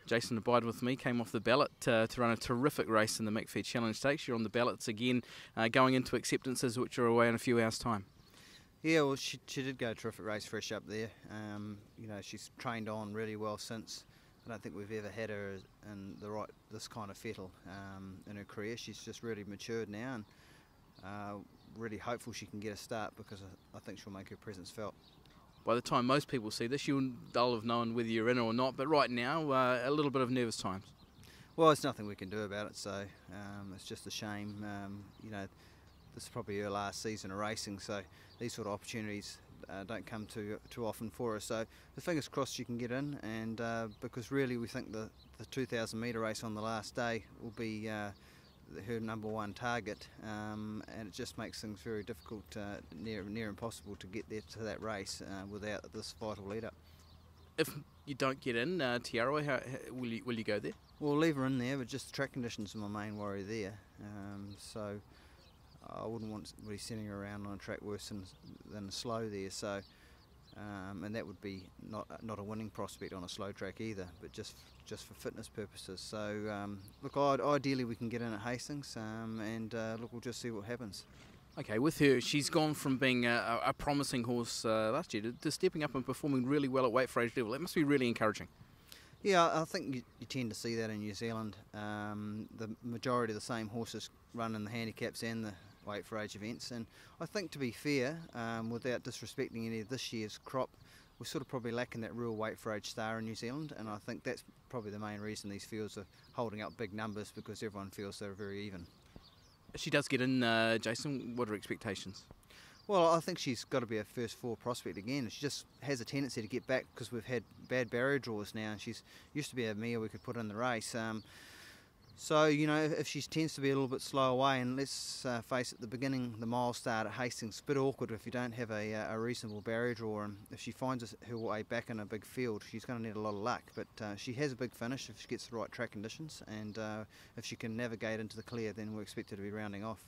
Jason Abidewithme came off the ballot to run a terrific race in the McPhair Challenge Stakes. You're on the ballots again, going into acceptances, which are away in a few hours' time. Yeah, well, she did go a terrific race fresh up there. You know, she's trained on really well since. I don't think we've ever had her in this kind of fettle in her career. She's just really matured now, and really hopeful she can get a start, because I think she'll make her presence felt. By the time most people see this, they'll have known whether you're in or not, but right now, a little bit of nervous times. Well, there's nothing we can do about it, so it's just a shame. You know, this is probably her last season of racing, so these sort of opportunities don't come too often for her. So the fingers crossed she can get in, and because really we think the 2,000 metre race on the last day will be her number one target, and it just makes things very difficult, near impossible to get there to that race without this vital lead up. If you don't get in, Tiaroa, how will you go there? We'll leave her in there, but just the track conditions are my main worry there. So I wouldn't want to be sending her around on a track worse than slow there. So and that would be not a winning prospect on a slow track either, but just for fitness purposes. So look, ideally we can get in at Hastings, and look, we'll just see what happens. Okay, with her, she's gone from being a promising horse last year to stepping up and performing really well at weight for age level. That must be really encouraging. Yeah, I think you tend to see that in New Zealand. The majority of the same horses run in the handicaps and the weight for age events, and I think, to be fair, without disrespecting any of this year's crop, we're sort of probably lacking that real weight for age star in New Zealand, and I think that's probably the main reason these fields are holding up big numbers, because everyone feels they're very even. If she does get in, Jason, what are expectations? Well, I think she's got to be a first four prospect again. She just has a tendency to get back, because we've had bad barrier draws now, and she's used to be a mare we could put in the race. So, you know, if she tends to be a little bit slow away, and let's face it, the beginning, the mile start at Hastings, a bit awkward if you don't have a reasonable barrier draw, and if she finds her way back in a big field, she's going to need a lot of luck. But she has a big finish if she gets the right track conditions, and if she can navigate into the clear, then we expect her to be rounding off.